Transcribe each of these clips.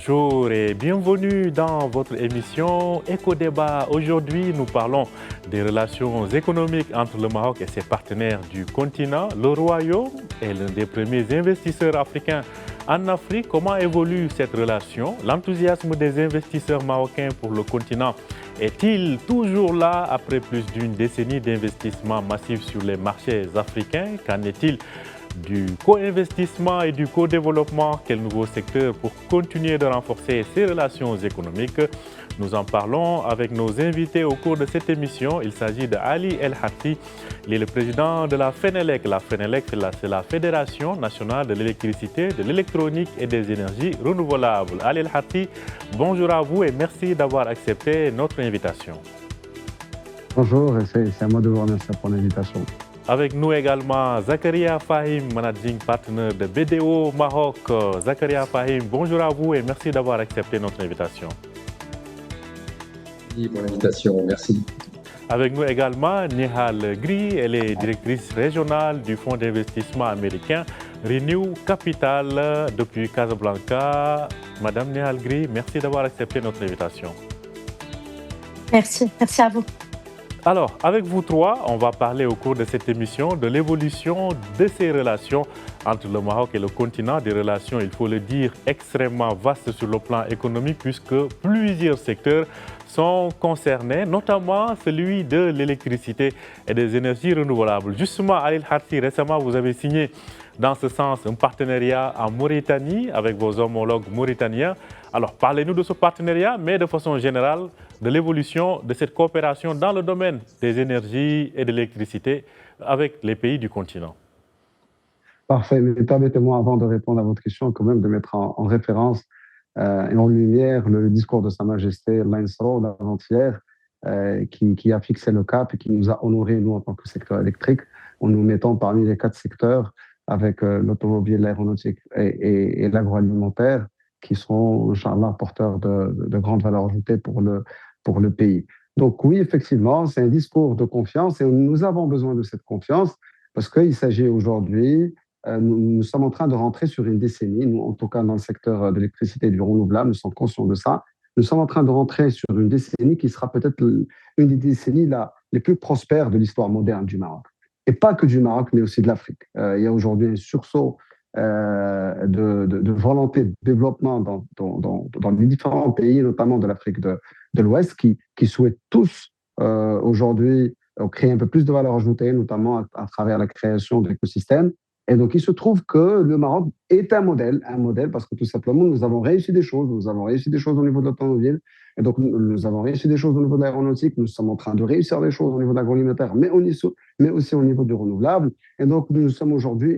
Bonjour et bienvenue dans votre émission Éco-Débat. Aujourd'hui, nous parlons des relations économiques entre le Maroc et ses partenaires du continent. Le Royaume est l'un des premiers investisseurs africains en Afrique. Comment évolue cette relation? L'enthousiasme des investisseurs marocains pour le continent est-il toujours là après plus d'une décennie d'investissement massif sur les marchés africains? Qu'en est-il du co-investissement et du co-développement? Quel nouveau secteur pour continuer de renforcer ces relations économiques? Nous en parlons avec nos invités au cours de cette émission. Il s'agit de Ali El Harthi. Il est le président de la FENELEC. La FENELEC, c'est la Fédération nationale de l'électricité, de l'électronique et des énergies renouvelables. Ali El Harthi, bonjour à vous et merci d'avoir accepté notre invitation. Bonjour, c'est à moi de vous remercier pour l'invitation. Avec nous également Zakaria Fahim, managing partner de BDO Maroc. Zakaria Fahim, bonjour à vous et merci d'avoir accepté notre invitation. Merci pour l'invitation, merci. Avec nous également Nihal Gri, elle est directrice régionale du fonds d'investissement américain Renew Capital depuis Casablanca. Madame Nihal Gri, merci d'avoir accepté notre invitation. Merci à vous. Alors, avec vous trois, on va parler au cours de cette émission de l'évolution de ces relations entre le Maroc et le continent, des relations, il faut le dire, extrêmement vastes sur le plan économique puisque plusieurs secteurs sont concernés, notamment celui de l'électricité et des énergies renouvelables. Justement, Ali El Harthi, récemment, vous avez signé dans ce sens un partenariat en Mauritanie avec vos homologues mauritaniens. Alors, parlez-nous de ce partenariat, mais de façon générale, de l'évolution de cette coopération dans le domaine des énergies et de l'électricité avec les pays du continent. Parfait, mais permettez-moi, avant de répondre à votre question, quand même de mettre en référence et en lumière le discours de Sa Majesté Lansro d'avant-hier, qui a fixé le cap et qui nous a honorés, nous, en tant que secteur électrique, en nous mettant parmi les 4 secteurs avec l'automobile, l'aéronautique et l'agroalimentaire, qui seront, Inch'Allah, porteurs de grandes valeurs ajoutées pour le pays. Donc oui, effectivement, c'est un discours de confiance et nous avons besoin de cette confiance parce qu'il s'agit aujourd'hui, nous sommes en train de rentrer sur une décennie, nous en tout cas dans le secteur de l'électricité et du renouvelable, nous sommes conscients de ça, nous sommes en train de rentrer sur une décennie qui sera peut-être une des décennies les plus prospères de l'histoire moderne du Maroc. Et pas que du Maroc, mais aussi de l'Afrique. Il y a aujourd'hui un sursaut de volonté de développement dans les différents pays, notamment de l'Afrique de l'Ouest, qui souhaitent tous aujourd'hui créer un peu plus de valeur ajoutée, notamment à travers la création d'écosystèmes. Et donc, il se trouve que le Maroc est un modèle parce que tout simplement, nous avons réussi des choses. Nous avons réussi des choses au niveau de l'automobile. Et donc, nous avons réussi des choses au niveau de l'aéronautique. Nous sommes en train de réussir des choses au niveau de l'agroalimentaire, mais aussi au niveau du renouvelable. Et donc, nous sommes aujourd'hui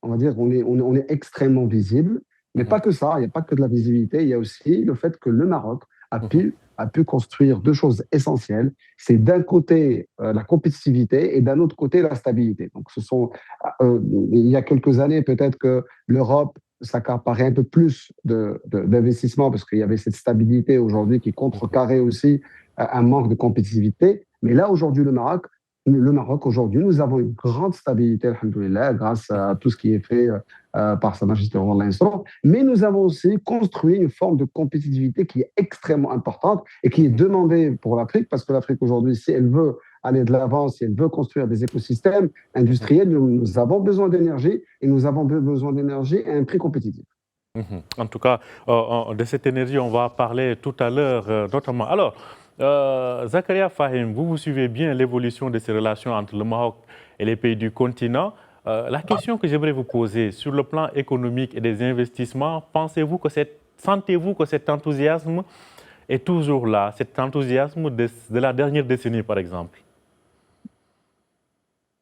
on va dire, on est extrêmement visible. Mais pas que ça, il n'y a pas que de la visibilité. Il y a aussi le fait que le Maroc a pu construire 2 choses essentielles. C'est d'un côté la compétitivité et d'un autre côté la stabilité. Donc, il y a quelques années, peut-être que l'Europe s'accaparait un peu plus d'investissement parce qu'il y avait cette stabilité aujourd'hui qui contrecarrait aussi un manque de compétitivité. Mais là, aujourd'hui, le Maroc, aujourd'hui, nous avons une grande stabilité, alhamdoulilah, grâce à tout ce qui est fait par Sa Majesté Lansro. Mais nous avons aussi construit une forme de compétitivité qui est extrêmement importante et qui est demandée pour l'Afrique, parce que l'Afrique, aujourd'hui, si elle veut aller de l'avant, si elle veut construire des écosystèmes industriels, nous avons besoin d'énergie et nous avons besoin d'énergie à un prix compétitif. En tout cas, de cette énergie, on va parler tout à l'heure, notamment. Alors, Zakaria Fahim, vous suivez bien l'évolution de ces relations entre le Maroc et les pays du continent. La question que j'aimerais vous poser, sur le plan économique et des investissements, sentez-vous que cet enthousiasme est toujours là, cet enthousiasme de la dernière décennie, par exemple?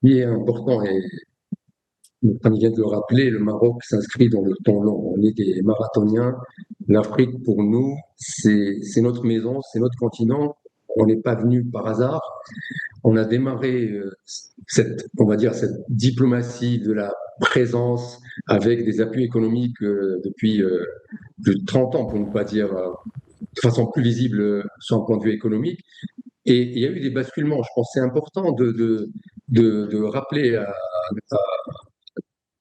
Ce qui est important, et comme il vient de le rappeler, le Maroc s'inscrit dans le temps long. On est des marathoniens. L'Afrique, pour nous, c'est notre maison, c'est notre continent. On n'est pas venu par hasard. On a démarré on va dire, cette diplomatie de la présence avec des appuis économiques depuis plus de 30 ans, pour ne pas dire de façon plus visible sur un point de vue économique. Et il y a eu des basculements. Je pense que c'est important de rappeler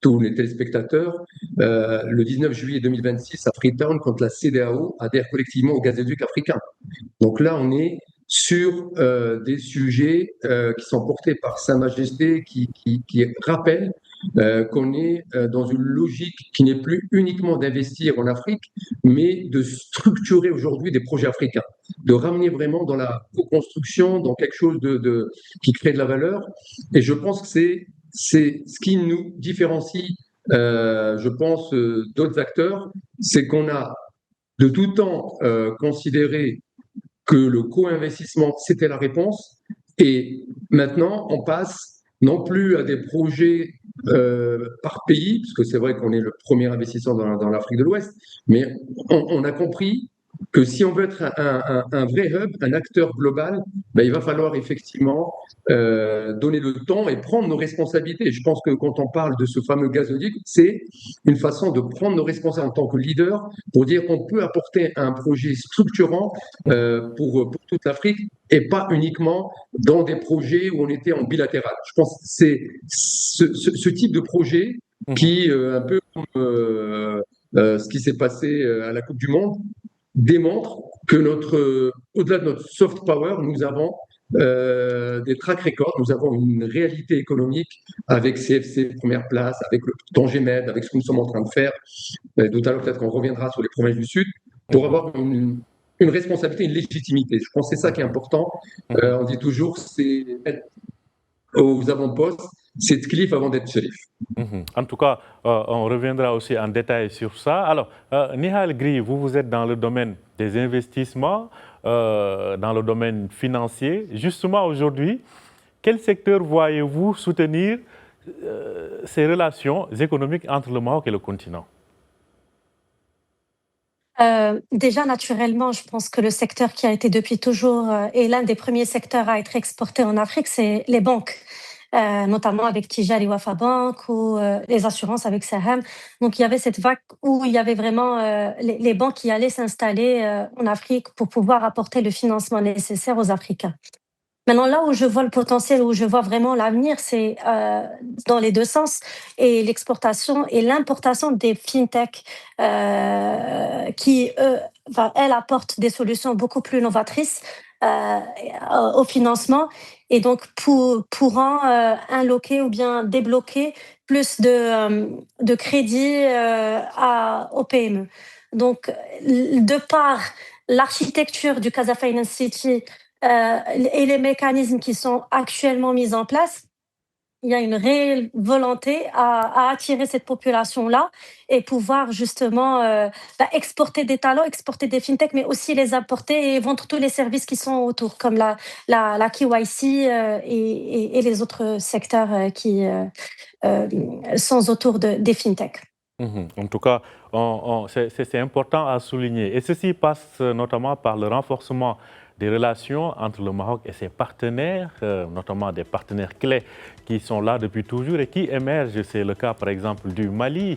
tous les téléspectateurs, le 19 juillet 2026 à Freetown, quand la CEDEAO adhère collectivement au gazoduc africain. Donc là, on est sur des sujets qui sont portés par Sa Majesté, qui rappellent qu'on est dans une logique qui n'est plus uniquement d'investir en Afrique, mais de structurer aujourd'hui des projets africains, de ramener vraiment dans la co-construction, dans quelque chose qui crée de la valeur. Et je pense que c'est ce qui nous différencie, je pense, d'autres acteurs, c'est qu'on a de tout temps considéré que le co-investissement, c'était la réponse. Et maintenant, on passe non plus à des projets par pays, parce que c'est vrai qu'on est le premier investisseur dans l'Afrique de l'Ouest, mais on a compris que si on veut être un vrai hub, un acteur global, ben, il va falloir effectivement donner le temps et prendre nos responsabilités. Je pense que quand on parle de ce fameux gazoduc, c'est une façon de prendre nos responsabilités en tant que leader pour dire qu'on peut apporter un projet structurant pour toute l'Afrique et pas uniquement dans des projets où on était en bilatéral. Je pense que c'est ce type de projet qui, un peu comme ce qui s'est passé à la Coupe du Monde, démontre que au-delà de notre soft power, nous avons des track records, nous avons une réalité économique avec CFC première place, avec le Tangemed, avec ce que nous sommes en train de faire. Tout à l'heure, peut-être qu'on reviendra sur les provinces du Sud, pour avoir une responsabilité, une légitimité. Je pense que c'est ça qui est important. On dit toujours, c'est être aux avant-postes, c'est Cliff avant d'être shérif. En tout cas, on reviendra aussi en détail sur ça. Alors, Nihal Gri, vous êtes dans le domaine des investissements, dans le domaine financier. Justement, aujourd'hui, quel secteur voyez-vous soutenir ces relations économiques entre le Maroc et le continent? Déjà, naturellement, je pense que le secteur qui a été depuis toujours et l'un des premiers secteurs à être exporté en Afrique, c'est les banques, notamment avec Tijari Wafa Bank ou les assurances avec Saham. Donc, il y avait cette vague où il y avait vraiment les banques qui allaient s'installer en Afrique pour pouvoir apporter le financement nécessaire aux Africains. Maintenant, là où je vois le potentiel, où je vois vraiment l'avenir, c'est dans les deux sens, et l'exportation et l'importation des fintech qui, elles apportent des solutions beaucoup plus novatrices au financement et donc pourront unlocker ou bien débloquer plus de crédits aux PME. Donc, de par l'architecture du Casa Finance City, et les mécanismes qui sont actuellement mis en place, il y a une réelle volonté à attirer cette population-là et pouvoir justement exporter des talents, exporter des fintechs, mais aussi les apporter et vendre tous les services qui sont autour, comme la KYC et les autres secteurs qui sont autour des fintechs. En tout cas, c'est important à souligner. Et ceci passe notamment par le renforcement des relations entre le Maroc et ses partenaires, notamment des partenaires clés qui sont là depuis toujours et qui émergent. C'est le cas par exemple du Mali,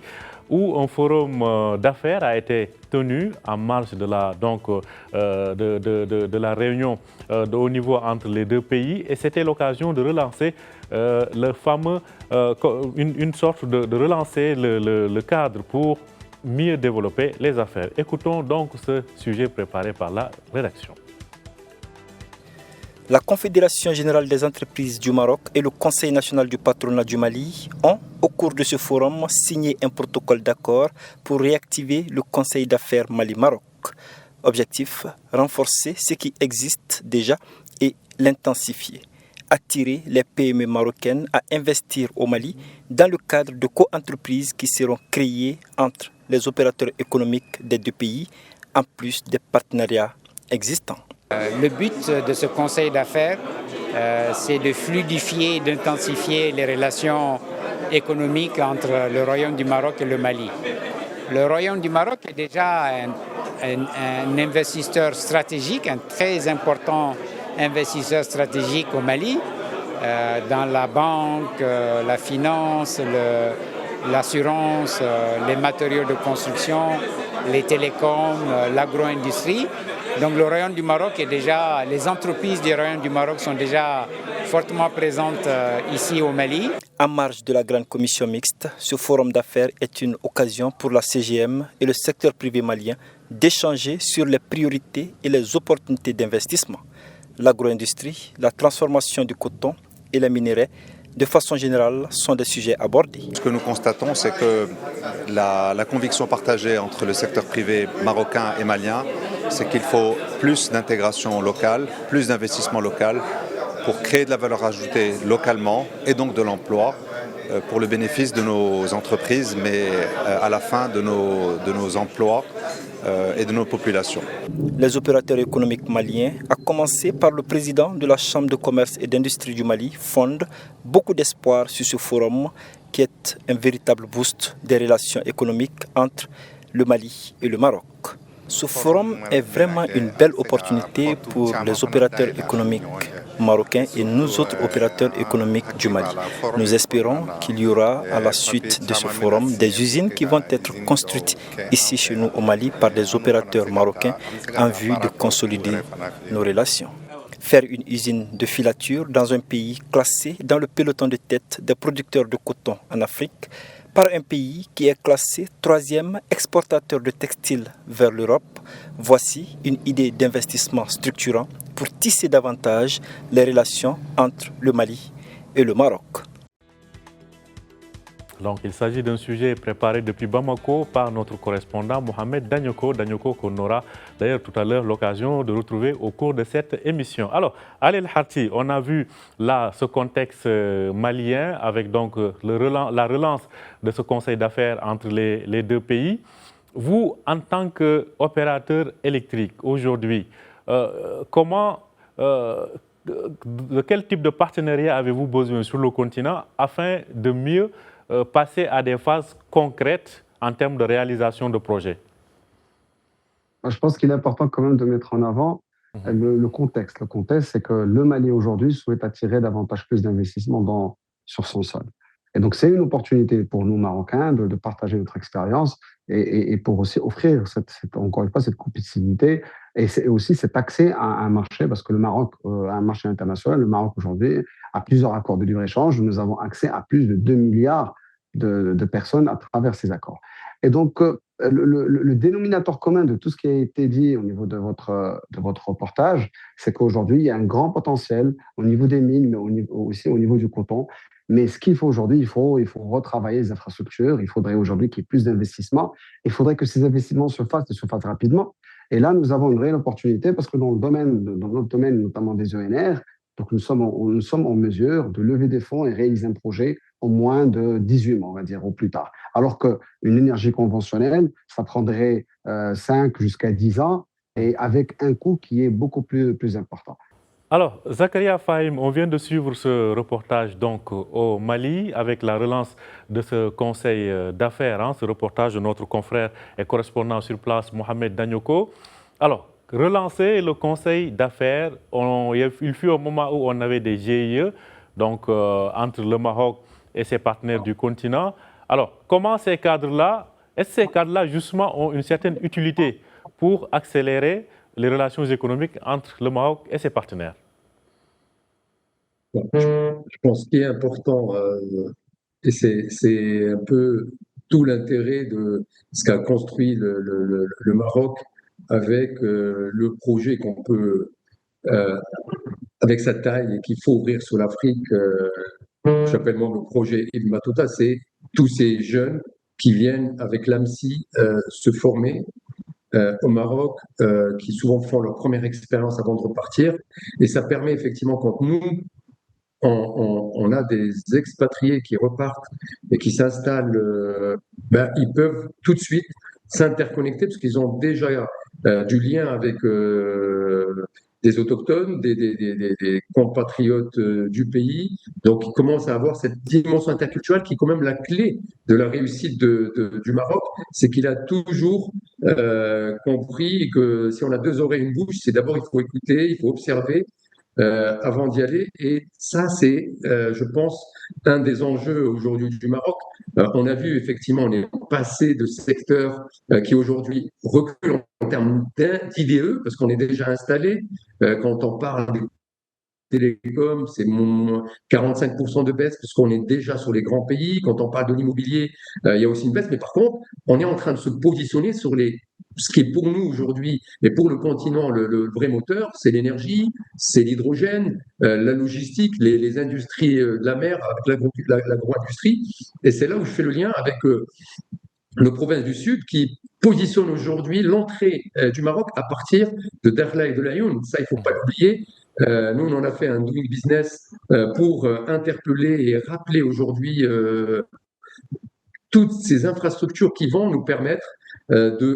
où un forum d'affaires a été tenu en marge de la réunion de haut niveau entre les deux pays. Et c'était l'occasion de relancer une sorte de relancer le cadre pour mieux développer les affaires. Écoutons donc ce sujet préparé par la rédaction. La Confédération générale des entreprises du Maroc et le Conseil national du patronat du Mali ont, au cours de ce forum, signé un protocole d'accord pour réactiver le Conseil d'affaires Mali-Maroc. Objectif, renforcer ce qui existe déjà et l'intensifier. Attirer les PME marocaines à investir au Mali dans le cadre de co-entreprises qui seront créées entre les opérateurs économiques des deux pays, en plus des partenariats existants. Le but de ce conseil d'affaires, c'est de fluidifier et d'intensifier les relations économiques entre le Royaume du Maroc et le Mali. Le Royaume du Maroc est déjà un investisseur stratégique, un très important investisseur stratégique au Mali, dans la banque, la finance, l'assurance, les matériaux de construction, les télécoms, l'agro-industrie. Donc le Royaume du Maroc est déjà, les entreprises du Royaume du Maroc sont déjà fortement présentes ici au Mali. En marge de la grande commission mixte, ce forum d'affaires est une occasion pour la CGM et le secteur privé malien d'échanger sur les priorités et les opportunités d'investissement. L'agro-industrie, la transformation du coton et les minerais, de façon générale, sont des sujets abordés. Ce que nous constatons, c'est que la conviction partagée entre le secteur privé marocain et malien, c'est qu'il faut plus d'intégration locale, plus d'investissement local pour créer de la valeur ajoutée localement et donc de l'emploi pour le bénéfice de nos entreprises, mais à la fin de nos emplois et de nos populations. Les opérateurs économiques maliens, à commencer par le président de la Chambre de commerce et d'industrie du Mali, fondent beaucoup d'espoir sur ce forum qui est un véritable boost des relations économiques entre le Mali et le Maroc. Ce forum est vraiment une belle opportunité pour les opérateurs économiques marocains et nous autres opérateurs économiques du Mali. Nous espérons qu'il y aura à la suite de ce forum des usines qui vont être construites ici chez nous au Mali par des opérateurs marocains en vue de consolider nos relations. Faire une usine de filature dans un pays classé dans le peloton de tête des producteurs de coton en Afrique, par un pays qui est classé 3e exportateur de textiles vers l'Europe, voici une idée d'investissement structurant pour tisser davantage les relations entre le Mali et le Maroc. Donc, il s'agit d'un sujet préparé depuis Bamako par notre correspondant Mohamed Danyoko qu'on aura d'ailleurs tout à l'heure l'occasion de retrouver au cours de cette émission. Alors, Alel Harti, on a vu là ce contexte malien avec donc la relance de ce conseil d'affaires entre les deux pays. Vous, en tant qu'opérateur électrique aujourd'hui, de quel type de partenariat avez-vous besoin sur le continent afin de mieux passer à des phases concrètes en termes de réalisation de projets? Je pense qu'il est important quand même de mettre en avant le contexte. Le contexte, c'est que le Mali aujourd'hui souhaite attirer davantage plus d'investissements sur son sol. Et donc, c'est une opportunité pour nous, Marocains, de partager notre expérience et pour aussi offrir, encore une fois, cette compétitivité et aussi cet accès à un marché, parce que le Maroc a un marché international. Le Maroc, aujourd'hui, a plusieurs accords de libre-échange. Nous avons accès à plus de 2 milliards de personnes à travers ces accords. Et donc, le dénominateur commun de tout ce qui a été dit au niveau de votre reportage, c'est qu'aujourd'hui, il y a un grand potentiel au niveau des mines, mais aussi au niveau du coton. Mais ce qu'il faut aujourd'hui, il faut retravailler les infrastructures. Il faudrait aujourd'hui qu'il y ait plus d'investissements. Il faudrait que ces investissements se fassent rapidement. Et là, nous avons une réelle opportunité parce que dans notre domaine, notamment des ENR, donc nous sommes en mesure de lever des fonds et réaliser un projet en moins de 18 mois, on va dire, au plus tard. Alors qu'une énergie conventionnelle, ça prendrait 5 jusqu'à 10 ans et avec un coût qui est beaucoup plus important. Alors, Zakaria Fahim, on vient de suivre ce reportage donc au Mali avec la relance de ce conseil d'affaires, ce reportage de notre confrère et correspondant sur place, Mohamed Danyoko. Alors, relancer le conseil d'affaires, il fut un moment où on avait des GIE, donc entre le Maroc et ses partenaires du continent. Alors, comment ces cadres-là, est-ce que ces cadres-là justement ont une certaine utilité pour accélérer les relations économiques entre le Maroc et ses partenaires? Je pense qu'il est important, et c'est un peu tout l'intérêt de ce qu'a construit le Maroc avec le projet qu'on peut, avec sa taille et qu'il faut ouvrir sur l'Afrique. J'appelle moi le projet Ibn Battuta, c'est tous ces jeunes qui viennent avec l'AMSI se former au Maroc, qui souvent font leur première expérience avant de repartir. Et ça permet effectivement, quand nous, on a des expatriés qui repartent et qui s'installent, ils peuvent tout de suite s'interconnecter parce qu'ils ont déjà du lien avec des autochtones, des compatriotes du pays. Donc, ils commencent à avoir cette dimension interculturelle qui est quand même la clé de la réussite du Maroc. C'est qu'il a toujours compris que si on a 2 oreilles et une bouche, c'est d'abord il faut écouter, il faut observer avant d'y aller. Et ça, c'est, je pense, un des enjeux aujourd'hui du Maroc. On a vu effectivement, on est passé de secteurs qui aujourd'hui reculent en termes d'IDE, parce qu'on est déjà installé. Quand on parle télécom, c'est 45% de baisse, puisqu'on est déjà sur les grands pays. Quand on parle de l'immobilier, il y a aussi une baisse. Mais par contre, on est en train de se positionner sur ce qui est pour nous aujourd'hui et pour le continent le vrai moteur, c'est l'énergie, c'est l'hydrogène, la logistique, les industries de la mer, avec l'agro-industrie. Et c'est là où je fais le lien avec nos provinces du Sud qui positionnent aujourd'hui l'entrée du Maroc à partir de Dakhla et de Laayoune. Ça, il ne faut pas l'oublier. Nous, on en a fait un doing business pour interpeller et rappeler aujourd'hui toutes ces infrastructures qui vont nous permettre de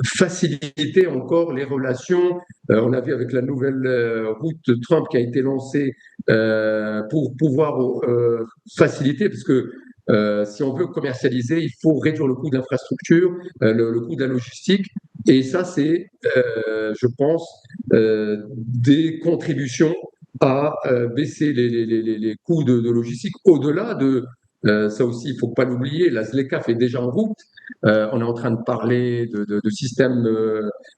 faciliter encore les relations. On a vu avec la nouvelle route Trump qui a été lancée pour pouvoir faciliter, parce que si on veut commercialiser, il faut réduire le coût de l'infrastructure, le coût de la logistique. Et ça, c'est, je pense, des contributions à baisser les coûts de logistique au-delà de ça aussi, il ne faut pas l'oublier, la ZLECAf est déjà en route. On est en train de parler de systèmes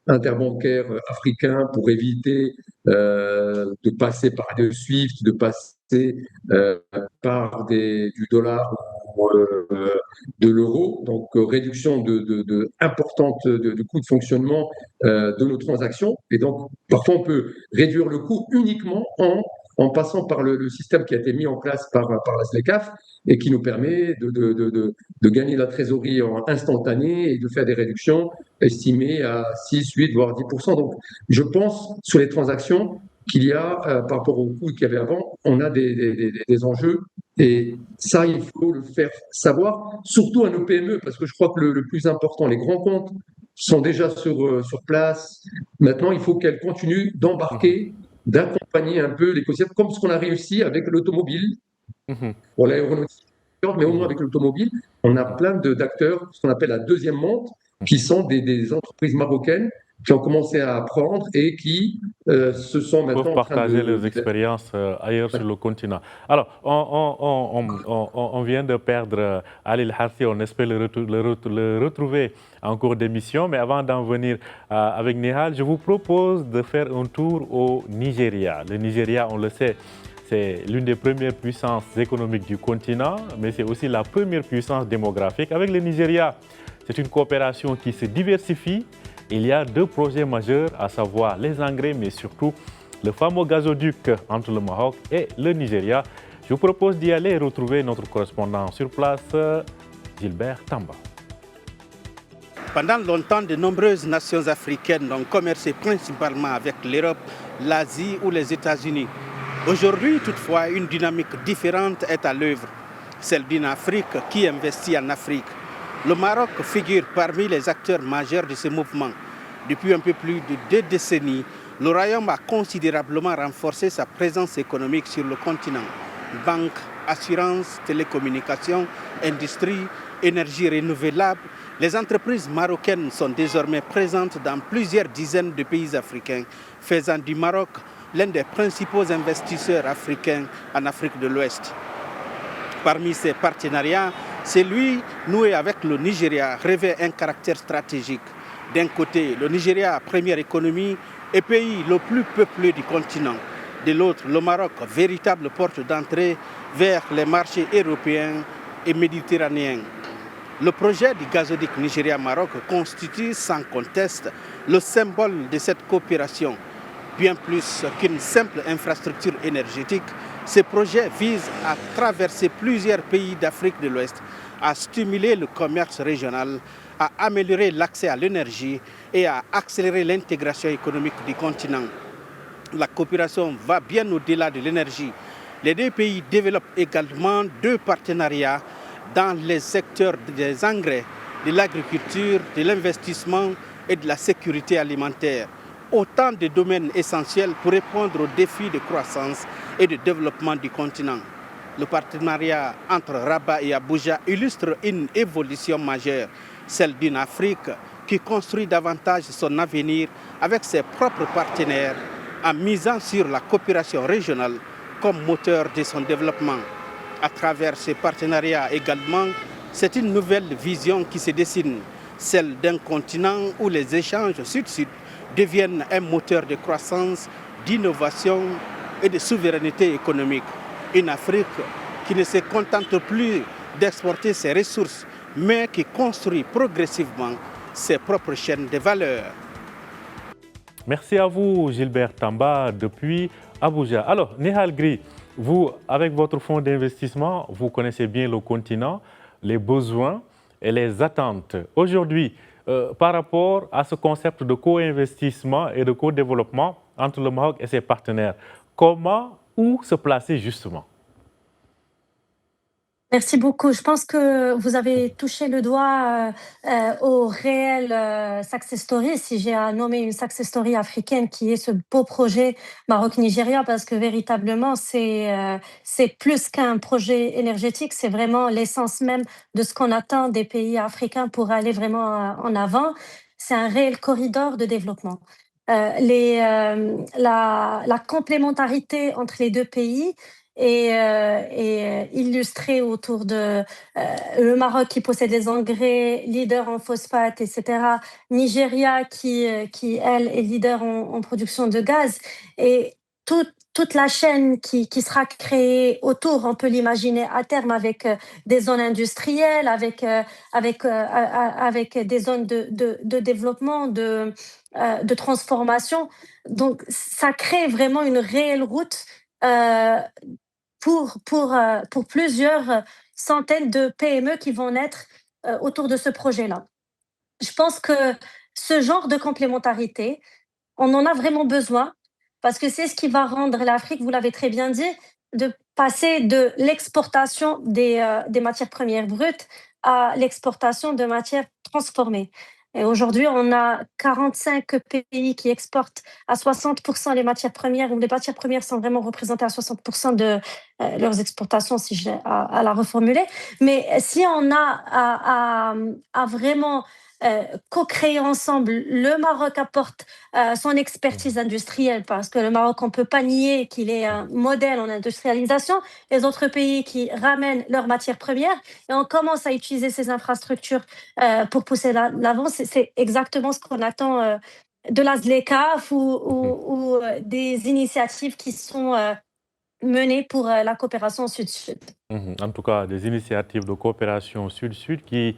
interbancaires africains pour éviter de passer par le SWIFT, de passer par du dollar ou de l'euro. Donc, réduction importante du coût de fonctionnement de nos transactions. Et donc, parfois, on peut réduire le coût uniquement en passant par le système qui a été mis en place par la ZLECAf et qui nous permet de gagner la trésorerie en instantané et de faire des réductions estimées à 6, 8, voire 10%. Donc, je pense, sur les transactions, qu'il y a, par rapport au coût qu'il y avait avant, on a des enjeux. Et ça, il faut le faire savoir, surtout à nos PME, parce que je crois que le plus important, les grands comptes sont déjà sur place. Maintenant, il faut qu'elles continuent d'embarquer, d'accompagner un peu l'écosystème, comme ce qu'on a réussi avec l'automobile. Pour l'aéronautique, mais au moins avec l'automobile, on a plein d'acteurs, ce qu'on appelle la deuxième monte, qui sont des entreprises marocaines qui ont commencé à apprendre et qui se sont maintenant peuvent partager leurs expériences ailleurs sur le continent. Alors, on vient de perdre Ali El Harthi, on espère le retrouver en cours d'émission, mais avant d'en venir avec Nihal, je vous propose de faire un tour au Nigeria. Le Nigeria, on le sait, c'est l'une des premières puissances économiques du continent, mais c'est aussi la première puissance démographique. Avec le Nigeria, c'est une coopération qui se diversifie. Il y a deux projets majeurs, à savoir les engrais, mais surtout le fameux gazoduc entre le Maroc et le Nigeria. Je vous propose d'y aller et retrouver notre correspondant sur place, Gilbert Tamba. Pendant longtemps, de nombreuses nations africaines ont commercé principalement avec l'Europe, l'Asie ou les États-Unis. Aujourd'hui, toutefois, une dynamique différente est à l'œuvre, celle d'une Afrique qui investit en Afrique. Le Maroc figure parmi les acteurs majeurs de ce mouvement. Depuis un peu plus de 2 décennies, le royaume a considérablement renforcé sa présence économique sur le continent. Banques, assurances, télécommunications, industrie, énergie renouvelable, les entreprises marocaines sont désormais présentes dans plusieurs dizaines de pays africains, faisant du Maroc l'un des principaux investisseurs africains en Afrique de l'Ouest. Parmi ces partenariats, celui noué avec le Nigeria revêt un caractère stratégique. D'un côté, le Nigeria, première économie et pays le plus peuplé du continent. De l'autre, le Maroc, véritable porte d'entrée vers les marchés européens et méditerranéens. Le projet du gazoduc Nigeria-Maroc constitue sans conteste le symbole de cette coopération. Bien plus qu'une simple infrastructure énergétique, ce projet vise à traverser plusieurs pays d'Afrique de l'Ouest, à stimuler le commerce régional, à améliorer l'accès à l'énergie et à accélérer l'intégration économique du continent. La coopération va bien au-delà de l'énergie. Les deux pays développent également 2 partenariats dans les secteurs des engrais, de l'agriculture, de l'investissement et de la sécurité alimentaire. Autant de domaines essentiels pour répondre aux défis de croissance et de développement du continent. Le partenariat entre Rabat et Abuja illustre une évolution majeure, celle d'une Afrique qui construit davantage son avenir avec ses propres partenaires en misant sur la coopération régionale comme moteur de son développement. À travers ces partenariats également, c'est une nouvelle vision qui se dessine, celle d'un continent où les échanges sud-sud deviennent un moteur de croissance, d'innovation et de souveraineté économique. Une Afrique qui ne se contente plus d'exporter ses ressources, mais qui construit progressivement ses propres chaînes de valeur. Merci à vous, Gilbert Tamba, depuis Abuja. Alors, Nehal Gri, vous, avec votre fonds d'investissement, vous connaissez bien le continent, les besoins et les attentes. Aujourd'hui, par rapport à ce concept de co-investissement et de co-développement entre le Maroc et ses partenaires, comment, où se placer justement? Merci beaucoup. Je pense que vous avez touché le doigt au réel success story, si j'ai à nommer une success story africaine, qui est ce beau projet Maroc-Nigeria, parce que véritablement, c'est plus qu'un projet énergétique, c'est vraiment l'essence même de ce qu'on attend des pays africains pour aller vraiment en avant. C'est un réel corridor de développement. La complémentarité entre les deux pays est illustrée autour de le Maroc qui possède les engrais, leader en phosphate, etc. Nigeria qui elle, est leader en production de gaz. Et toute la chaîne qui sera créée autour, on peut l'imaginer à terme avec des zones industrielles, avec des zones de développement, de transformation. Donc, ça crée vraiment une réelle route pour plusieurs centaines de PME qui vont naître autour de ce projet-là. Je pense que ce genre de complémentarité, on en a vraiment besoin parce que c'est ce qui va rendre l'Afrique, vous l'avez très bien dit, de passer de l'exportation des matières premières brutes à l'exportation de matières transformées. Et aujourd'hui, on a 45 pays qui exportent à 60% les matières premières, où les matières premières sont vraiment représentées à 60% de leurs exportations, si j'ai à la reformuler. Mais si on a à vraiment co-créer ensemble, le Maroc apporte son expertise industrielle, parce que le Maroc, on ne peut pas nier qu'il est un modèle en industrialisation. Les autres pays qui ramènent leurs matières premières et on commence à utiliser ces infrastructures pour pousser l'avant. C'est exactement ce qu'on attend de la ZLECAf ou des initiatives qui sont menées pour la coopération sud-sud. En tout cas, des initiatives de coopération sud-sud qui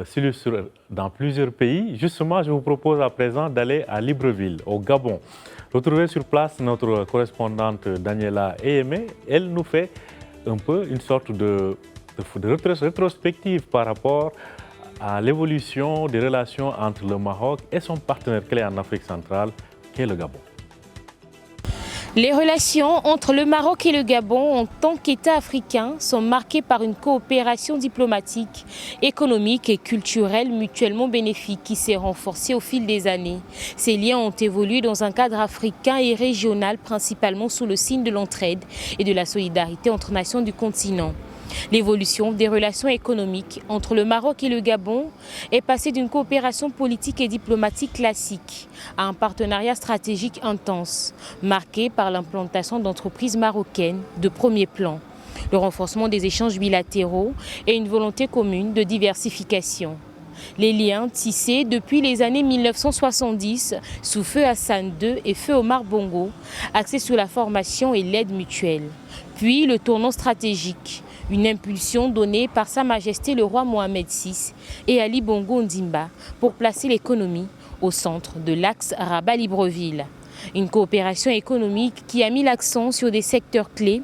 s'illustrent dans plusieurs pays. Justement, je vous propose à présent d'aller à Libreville, au Gabon. Retrouver sur place notre correspondante Daniela Eheme. Elle nous fait un peu une sorte de rétrospective par rapport à l'évolution des relations entre le Maroc et son partenaire clé en Afrique centrale, qui est le Gabon. Les relations entre le Maroc et le Gabon en tant qu'État africain sont marquées par une coopération diplomatique, économique et culturelle mutuellement bénéfique qui s'est renforcée au fil des années. Ces liens ont évolué dans un cadre africain et régional, principalement sous le signe de l'entraide et de la solidarité entre nations du continent. L'évolution des relations économiques entre le Maroc et le Gabon est passée d'une coopération politique et diplomatique classique à un partenariat stratégique intense, marqué par l'implantation d'entreprises marocaines de premier plan, le renforcement des échanges bilatéraux et une volonté commune de diversification. Les liens tissés depuis les années 1970 sous feu Hassan II et feu Omar Bongo, axés sur la formation et l'aide mutuelle. Puis le tournant stratégique, une impulsion donnée par Sa Majesté le roi Mohamed VI et Ali Bongo Ondimba pour placer l'économie au centre de l'axe Rabat-Libreville. Une coopération économique qui a mis l'accent sur des secteurs clés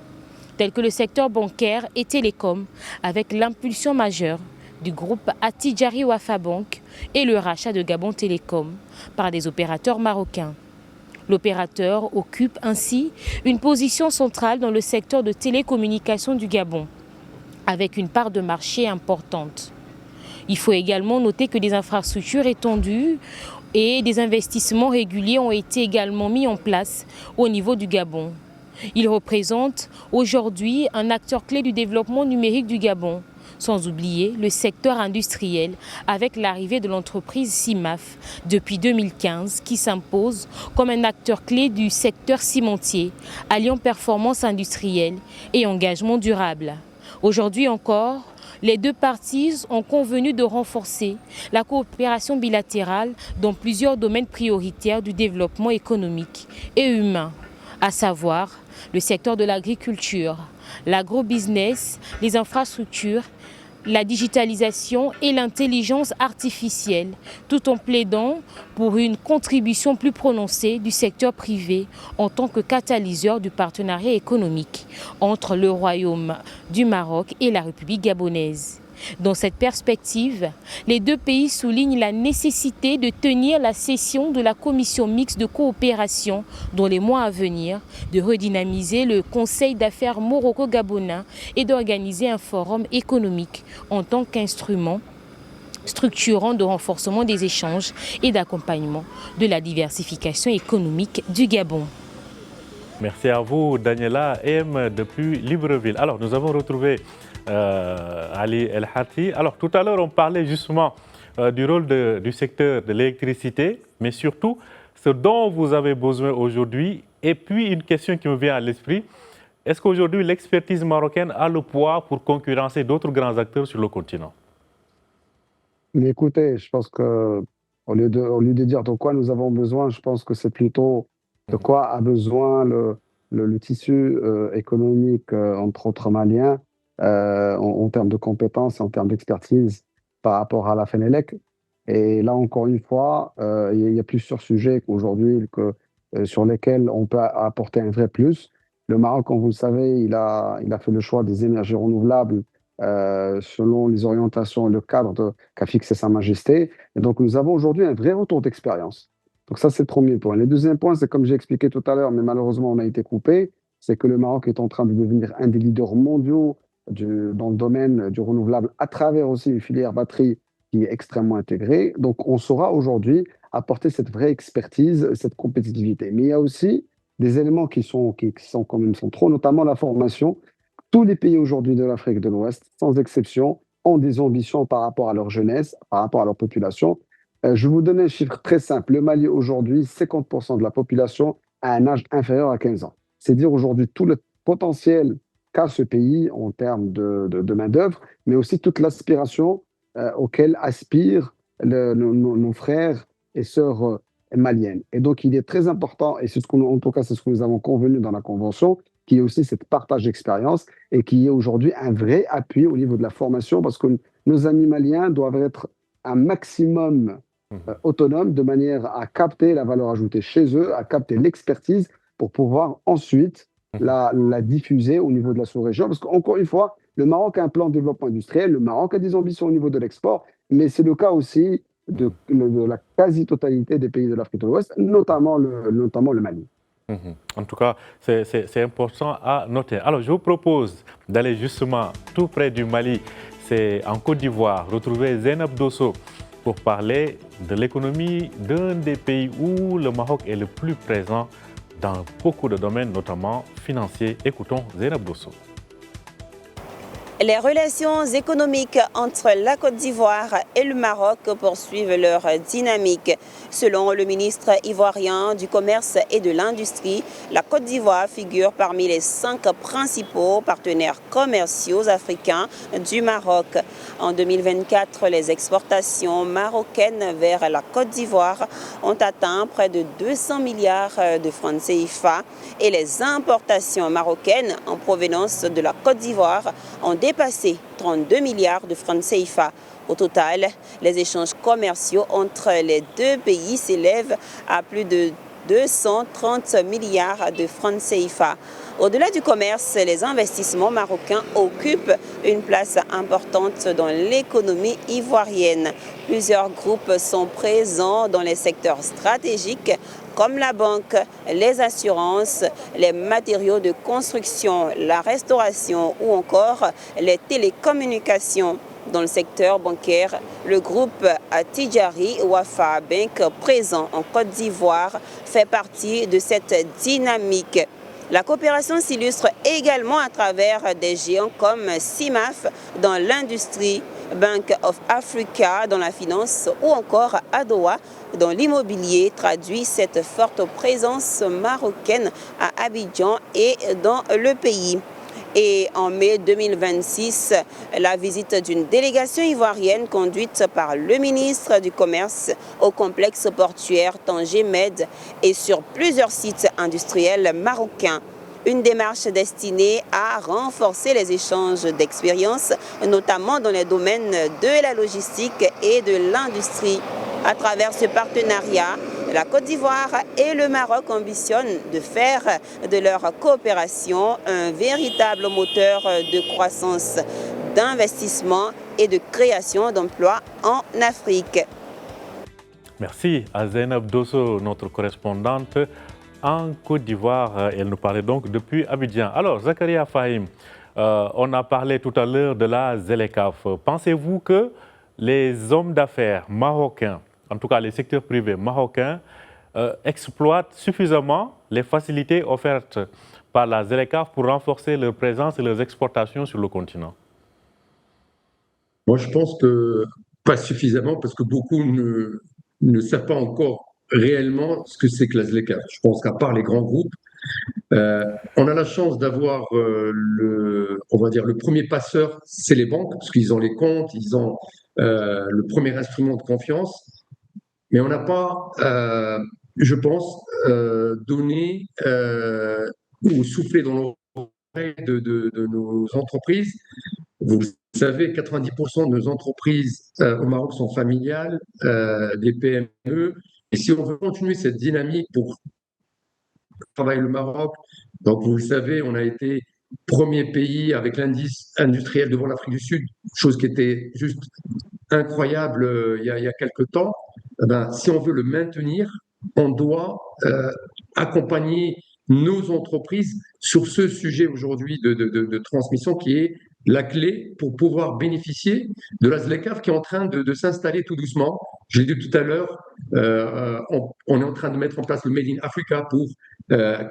tels que le secteur bancaire et télécom, avec l'impulsion majeure du groupe Attijari Wafa Bank et le rachat de Gabon Télécom par des opérateurs marocains. L'opérateur occupe ainsi une position centrale dans le secteur de télécommunications du Gabon, avec une part de marché importante. Il faut également noter que des infrastructures étendues et des investissements réguliers ont été également mis en place au niveau du Gabon. Il représente aujourd'hui un acteur clé du développement numérique du Gabon, sans oublier le secteur industriel avec l'arrivée de l'entreprise CIMAF depuis 2015 qui s'impose comme un acteur clé du secteur cimentier, alliant performance industrielle et engagement durable. Aujourd'hui encore, les deux parties ont convenu de renforcer la coopération bilatérale dans plusieurs domaines prioritaires du développement économique et humain, à savoir le secteur de l'agriculture, l'agrobusiness, les infrastructures, la digitalisation et l'intelligence artificielle, tout en plaidant pour une contribution plus prononcée du secteur privé en tant que catalyseur du partenariat économique entre le Royaume du Maroc et la République gabonaise. Dans cette perspective, les deux pays soulignent la nécessité de tenir la session de la commission mixte de coopération dans les mois à venir, de redynamiser le Conseil d'affaires maroco-gabonais et d'organiser un forum économique en tant qu'instrument structurant de renforcement des échanges et d'accompagnement de la diversification économique du Gabon. Merci à vous, Daniela M. depuis Libreville. Alors, nous avons retrouvé Ali El Hati. Alors, tout à l'heure, on parlait justement du rôle du secteur de l'électricité, mais surtout ce dont vous avez besoin aujourd'hui. Et puis, une question qui me vient à l'esprit, est-ce qu'aujourd'hui, l'expertise marocaine a le poids pour concurrencer d'autres grands acteurs sur le continent? Mais écoutez, je pense que au lieu de dire de quoi nous avons besoin, je pense que c'est plutôt de quoi a besoin le tissu économique, entre autres malien, en termes de compétences et en termes d'expertise par rapport à la Fenelec. Et là, encore une fois, il y a plusieurs sujets qu'aujourd'hui sur lesquels on peut apporter un vrai plus. Le Maroc, comme vous le savez, il a fait le choix des énergies renouvelables selon les orientations et le cadre qu'a fixé Sa Majesté. Et donc, nous avons aujourd'hui un vrai retour d'expérience. Donc ça, c'est le premier point. Le deuxième point, c'est comme j'ai expliqué tout à l'heure, mais malheureusement, on a été coupé, c'est que le Maroc est en train de devenir un des leaders mondiaux dans le domaine du renouvelable à travers aussi une filière batterie qui est extrêmement intégrée. Donc, on saura aujourd'hui apporter cette vraie expertise, cette compétitivité. Mais il y a aussi des éléments qui sont quand même centraux, notamment la formation. Tous les pays aujourd'hui de l'Afrique de l'Ouest, sans exception, ont des ambitions par rapport à leur jeunesse, par rapport à leur population. Je vais vous donner un chiffre très simple. Le Mali, aujourd'hui, 50% de la population a un âge inférieur à 15 ans. C'est dire aujourd'hui tout le potentiel qu'a ce pays en termes de main-d'œuvre, mais aussi toute l'aspiration auquel aspirent nos frères et sœurs maliennes. Et donc, il est très important, et c'est en tout cas, c'est ce que nous avons convenu dans la Convention, qu'il y ait aussi cette partage d'expérience et qu'il y ait aujourd'hui un vrai appui au niveau de la formation, parce que nos amis maliens doivent être un maximum autonomes de manière à capter la valeur ajoutée chez eux, à capter l'expertise pour pouvoir ensuite la diffuser au niveau de la sous-région. Parce qu'encore une fois, le Maroc a un plan de développement industriel, le Maroc a des ambitions au niveau de l'export, mais c'est le cas aussi de la quasi-totalité des pays de l'Afrique de l'Ouest, notamment le Mali. En tout cas, c'est important à noter. Alors, je vous propose d'aller justement tout près du Mali, c'est en Côte d'Ivoire, retrouver Zainab Dosso pour parler de l'économie d'un des pays où le Maroc est le plus présent dans beaucoup de domaines, notamment financiers. Écoutons Zainab Dosso. Les relations économiques entre la Côte d'Ivoire et le Maroc poursuivent leur dynamique. Selon le ministre ivoirien du Commerce et de l'Industrie, la Côte d'Ivoire figure parmi les 5 principaux partenaires commerciaux africains du Maroc. En 2024, les exportations marocaines vers la Côte d'Ivoire ont atteint près de 200 milliards de francs CFA et les importations marocaines en provenance de la Côte d'Ivoire ont dépassé 32 milliards de francs CFA. Au total, les échanges commerciaux entre les deux pays s'élèvent à plus de 230 milliards de francs CFA. Au-delà du commerce, les investissements marocains occupent une place importante dans l'économie ivoirienne. Plusieurs groupes sont présents dans les secteurs stratégiques comme la banque, les assurances, les matériaux de construction, la restauration ou encore les télécommunications. Dans le secteur bancaire, le groupe Tidjari Wafa Bank, présent en Côte d'Ivoire, fait partie de cette dynamique. La coopération s'illustre également à travers des géants comme CIMAF dans l'industrie, Bank of Africa dans la finance ou encore Adowa dans l'immobilier traduit cette forte présence marocaine à Abidjan et dans le pays. Et en mai 2026, la visite d'une délégation ivoirienne conduite par le ministre du Commerce au complexe portuaire Tanger Med et sur plusieurs sites industriels marocains. Une démarche destinée à renforcer les échanges d'expériences, notamment dans les domaines de la logistique et de l'industrie. À travers ce partenariat, la Côte d'Ivoire et le Maroc ambitionnent de faire de leur coopération un véritable moteur de croissance, d'investissement et de création d'emplois en Afrique. Merci à Zainab Dosso, notre correspondante en Côte d'Ivoire. Elle nous parlait donc depuis Abidjan. Alors, Zakaria Fahim, on a parlé tout à l'heure de la ZLECAf. Pensez-vous que les hommes d'affaires marocains, en tout cas les secteurs privés marocains, exploitent suffisamment les facilités offertes par la ZLECAf pour renforcer leur présence et leurs exportations sur le continent? Moi, je pense que pas suffisamment parce que beaucoup ne savent pas encore réellement ce que c'est que la ZLECAf. Je pense qu'à part les grands groupes, on a la chance d'avoir on va dire le premier passeur, c'est les banques, parce qu'ils ont les comptes, ils ont le premier instrument de confiance, mais on n'a pas, je pense, donné ou soufflé dans l'oreille de nos entreprises. Vous savez, 90% de nos entreprises au Maroc sont familiales, des PME. Et si on veut continuer cette dynamique pour travailler le Maroc, donc vous le savez, on a été premier pays avec l'indice industriel devant l'Afrique du Sud, chose qui était juste incroyable il y a quelques temps. Eh ben, si on veut le maintenir, on doit accompagner nos entreprises sur ce sujet aujourd'hui de transmission qui est la clé pour pouvoir bénéficier de la ZLECAf qui est en train de s'installer tout doucement. Je l'ai dit tout à l'heure, on est en train de mettre en place le Made in Africa pour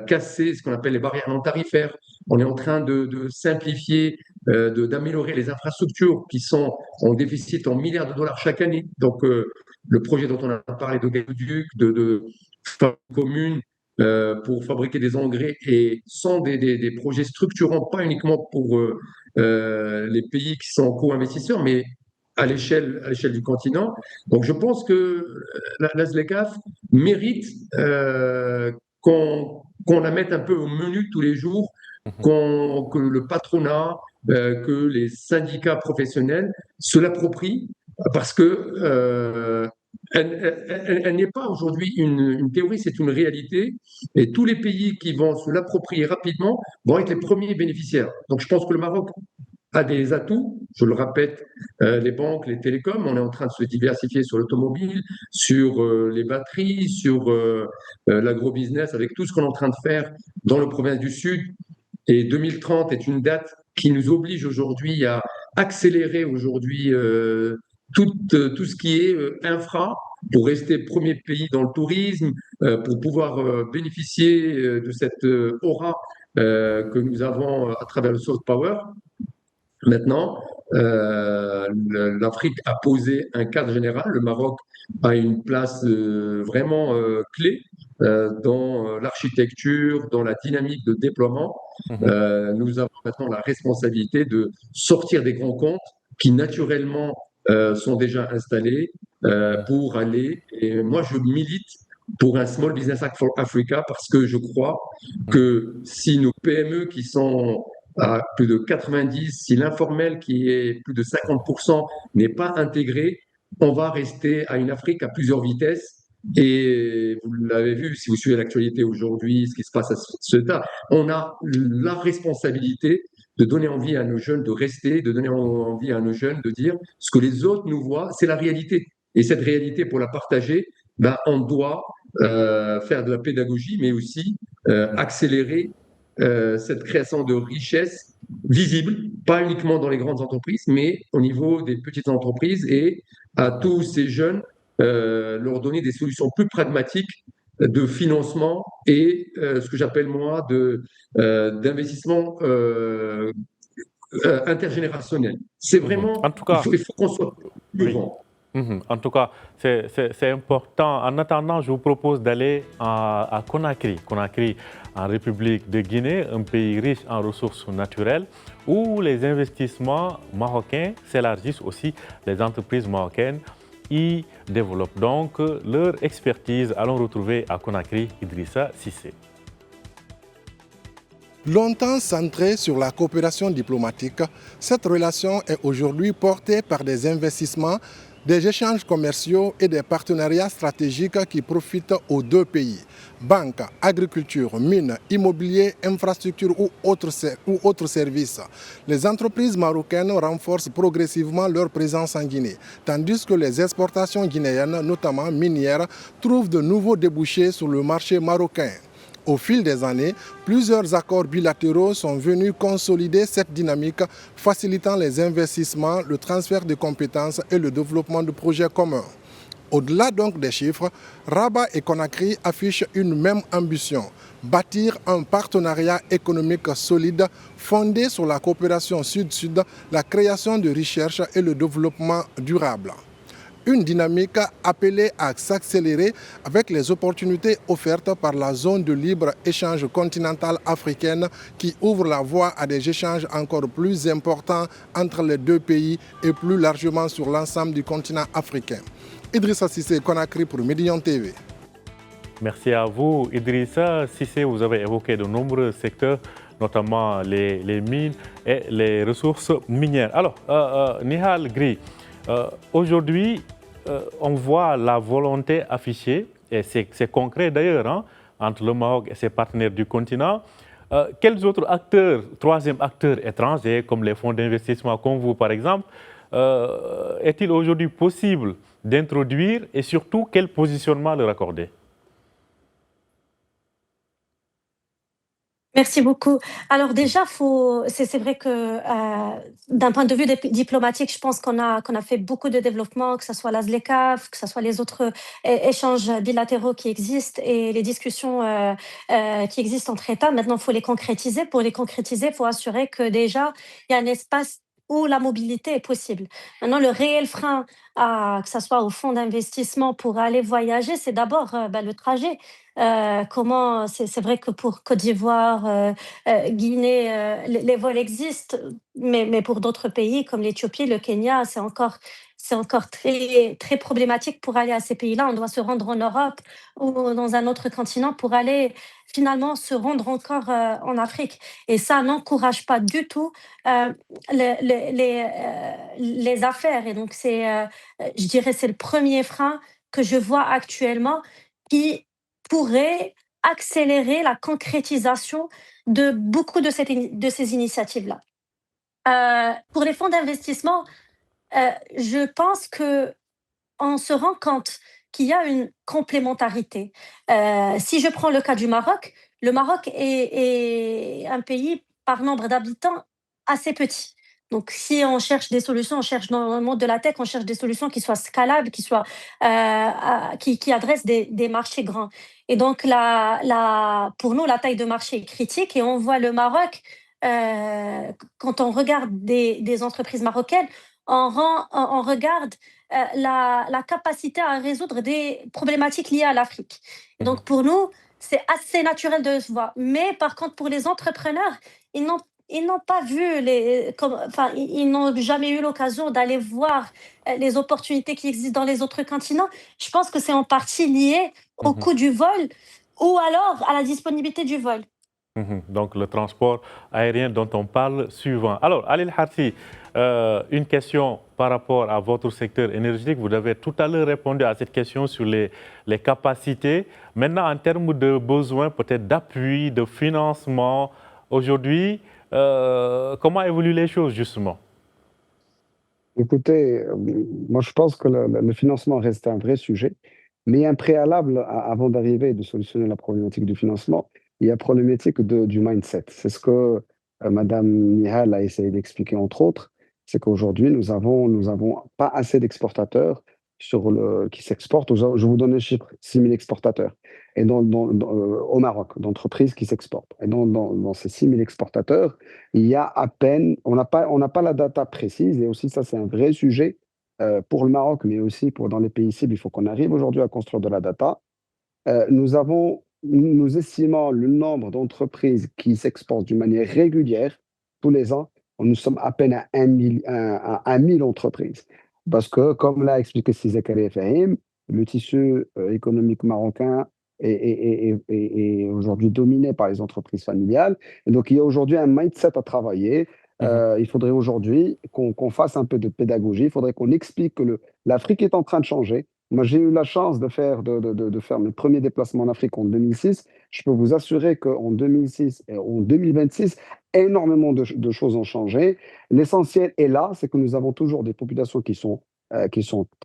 casser ce qu'on appelle les barrières non tarifaires. On est en train de simplifier, d'améliorer les infrastructures qui sont en déficit en milliards de dollars chaque année. Donc, le projet dont on a parlé de gazoduc, de communes, pour fabriquer des engrais et sont des projets structurants, pas uniquement pour les pays qui sont co-investisseurs, mais à l'échelle du continent. Donc je pense que la ZLECAf mérite qu'on la mette un peu au menu tous les jours, que le patronat, que les syndicats professionnels se l'approprient, parce que elle n'est pas aujourd'hui une théorie, c'est une réalité. Et tous les pays qui vont se l'approprier rapidement vont être les premiers bénéficiaires. Donc je pense que le Maroc a des atouts, je le répète, les banques, les télécoms, on est en train de se diversifier sur l'automobile, sur les batteries, sur l'agrobusiness, avec tout ce qu'on est en train de faire dans le province du Sud. Et 2030 est une date qui nous oblige aujourd'hui à accélérer aujourd'hui tout ce qui est infra pour rester premier pays dans le tourisme, pour pouvoir bénéficier de cette aura que nous avons à travers le soft power. Maintenant, l'Afrique a posé un cadre général. Le Maroc a une place vraiment clé dans l'architecture, dans la dynamique de déploiement. Nous avons maintenant la responsabilité de sortir des grands comptes qui naturellement sont déjà installés pour aller. Et moi, je milite pour un Small Business Act for Africa parce que je crois que si nos PME qui sont à plus de 90, si l'informel qui est plus de 50% n'est pas intégré, on va rester à une Afrique à plusieurs vitesses. Et vous l'avez vu, si vous suivez l'actualité aujourd'hui, ce qui se passe à ce stade, on a la responsabilité de donner envie à nos jeunes de rester, de donner envie à nos jeunes de dire ce que les autres nous voient, c'est la réalité. Et cette réalité, pour la partager, ben, on doit faire de la pédagogie, mais aussi accélérer cette création de richesse visible, pas uniquement dans les grandes entreprises, mais au niveau des petites entreprises et à tous ces jeunes, leur donner des solutions plus pragmatiques de financement et ce que j'appelle moi d'investissement intergénérationnel. C'est vraiment, en tout cas, il faut qu'on soit plus grand. En tout cas, c'est important. En attendant, je vous propose d'aller à Conakry. Conakry, en République de Guinée, un pays riche en ressources naturelles, où les investissements marocains s'élargissent aussi. Les entreprises marocaines y développent donc leur expertise. Allons retrouver à Conakry Idrissa Cissé. Longtemps centrée sur la coopération diplomatique, cette relation est aujourd'hui portée par des investissements, des échanges commerciaux et des partenariats stratégiques qui profitent aux deux pays. Banques, agriculture, mines, immobilier, infrastructures ou autres services. Les entreprises marocaines renforcent progressivement leur présence en Guinée, tandis que les exportations guinéennes, notamment minières, trouvent de nouveaux débouchés sur le marché marocain. Au fil des années, plusieurs accords bilatéraux sont venus consolider cette dynamique, facilitant les investissements, le transfert de compétences et le développement de projets communs. Au-delà donc des chiffres, Rabat et Conakry affichent une même ambition, bâtir un partenariat économique solide fondé sur la coopération sud-sud, la création de recherche et le développement durable. Une dynamique appelée à s'accélérer avec les opportunités offertes par la zone de libre-échange continentale africaine qui ouvre la voie à des échanges encore plus importants entre les deux pays et plus largement sur l'ensemble du continent africain. Idrissa Cissé, Conakry pour Médillon TV. Merci à vous, Idrissa Cissé. Vous avez évoqué de nombreux secteurs, notamment les mines et les ressources minières. Alors, Nihal Gri, aujourd'hui, on voit la volonté affichée, et c'est concret d'ailleurs, hein, entre le Maroc et ses partenaires du continent. Quels autres acteurs, troisième acteurs étrangers, comme les fonds d'investissement comme vous par exemple, est-il aujourd'hui possible d'introduire et surtout quel positionnement leur accorder? Merci beaucoup. Alors déjà, c'est vrai que d'un point de vue diplomatique, je pense qu'on a fait beaucoup de développement, que ce soit la ZLECAf, que ce soit les autres échanges bilatéraux qui existent et les discussions qui existent entre États. Maintenant, il faut les concrétiser. Pour les concrétiser, il faut assurer que déjà, il y a un espace où la mobilité est possible. Maintenant, le réel frein, que ce soit au fonds d'investissement pour aller voyager, c'est d'abord le trajet. C'est vrai que pour Côte d'Ivoire, Guinée, les vols existent, mais pour d'autres pays comme l'Éthiopie, le Kenya, c'est encore très, très problématique pour aller à ces pays-là. On doit se rendre en Europe ou dans un autre continent pour aller finalement se rendre encore en Afrique. Et ça n'encourage pas du tout les affaires. Et donc, je dirais, c'est le premier frein que je vois actuellement qui pourrait accélérer la concrétisation de beaucoup de ces initiatives-là. Pour les fonds d'investissement, je pense qu'on se rend compte qu'il y a une complémentarité. Si je prends le cas du Maroc, le Maroc est un pays par nombre d'habitants assez petit. Donc, si on cherche des solutions, on cherche dans le monde de la tech, on cherche des solutions qui soient scalables, qui adressent des marchés grands. Et donc, pour nous, la taille de marché est critique et on voit le Maroc, quand on regarde des entreprises marocaines, on regarde la capacité à résoudre des problématiques liées à l'Afrique. Et donc, pour nous, c'est assez naturel de se voir. Mais par contre, pour les entrepreneurs, ils n'ont pas vu ils n'ont jamais eu l'occasion d'aller voir les opportunités qui existent dans les autres continents. Je pense que c'est en partie lié au coût du vol ou alors à la disponibilité du vol. Donc le transport aérien dont on parle souvent. Alors, Ali El-Harthi, une question par rapport à votre secteur énergétique. Vous avez tout à l'heure répondu à cette question sur les capacités. Maintenant, en termes de besoins, peut-être d'appui, de financement, aujourd'hui, comment évoluent les choses justement? Écoutez, moi je pense que le financement reste un vrai sujet, mais un préalable avant d'arriver et de solutionner la problématique du financement, il y a la problématique du mindset. C'est ce que Madame Nihal a essayé d'expliquer entre autres, c'est qu'aujourd'hui nous avons pas assez d'exportateurs qui s'exportent. Je vous donne un chiffre, 6 000 exportateurs et au Maroc, d'entreprises qui s'exportent. Et dans ces 6 000 exportateurs, il y a à peine, on n'a pas la data précise, et aussi ça c'est un vrai sujet pour le Maroc, mais aussi dans les pays cibles, il faut qu'on arrive aujourd'hui à construire de la data. Nous estimons le nombre d'entreprises qui s'exportent d'une manière régulière tous les ans. Nous sommes à peine à 1 000 entreprises. Parce que, comme l'a expliqué Zakaria Fahim, le tissu économique marocain est aujourd'hui dominée par les entreprises familiales. Et donc, il y a aujourd'hui un mindset à travailler. Il faudrait aujourd'hui qu'on fasse un peu de pédagogie. Il faudrait qu'on explique que l'Afrique est en train de changer. Moi, j'ai eu la chance de faire mes premiers déplacements en Afrique en 2006. Je peux vous assurer qu'en 2006 et en 2026, énormément de choses ont changé. L'essentiel est là, c'est que nous avons toujours des populations qui sont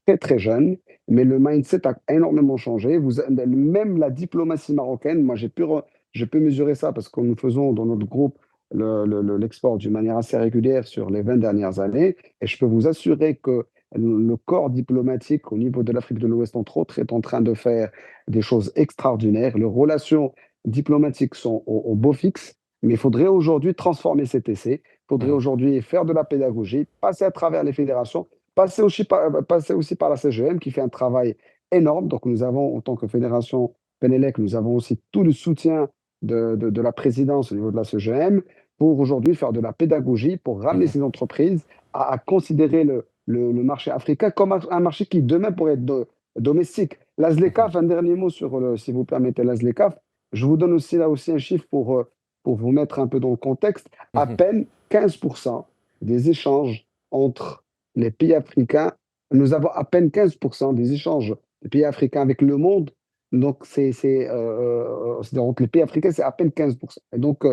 très, très jeunes, mais le mindset a énormément changé. Même la diplomatie marocaine, moi, je peux mesurer ça parce que nous faisons dans notre groupe l'export d'une manière assez régulière sur les 20 dernières années. Et je peux vous assurer que le corps diplomatique au niveau de l'Afrique de l'Ouest, entre autres, est en train de faire des choses extraordinaires. Les relations diplomatiques sont au beau fixe, mais il faudrait aujourd'hui transformer cet essai. Il faudrait aujourd'hui faire de la pédagogie, passer à travers les fédérations, passer aussi par la CGM qui fait un travail énorme. Donc nous avons, en tant que fédération Pénélec, nous avons aussi tout le soutien de la présidence au niveau de la CGM pour aujourd'hui faire de la pédagogie, pour ramener ces entreprises à considérer le marché africain comme un marché qui demain pourrait être domestique. La ZLECAf, un dernier mot sur, si vous permettez, la ZLECAf. Je vous donne aussi là aussi un chiffre pour vous mettre un peu dans le contexte. À peine 15% des échanges entre les pays africains, nous avons à peine 15% des échanges des pays africains avec le monde. Donc, entre les pays africains, c'est à peine 15%. Et donc,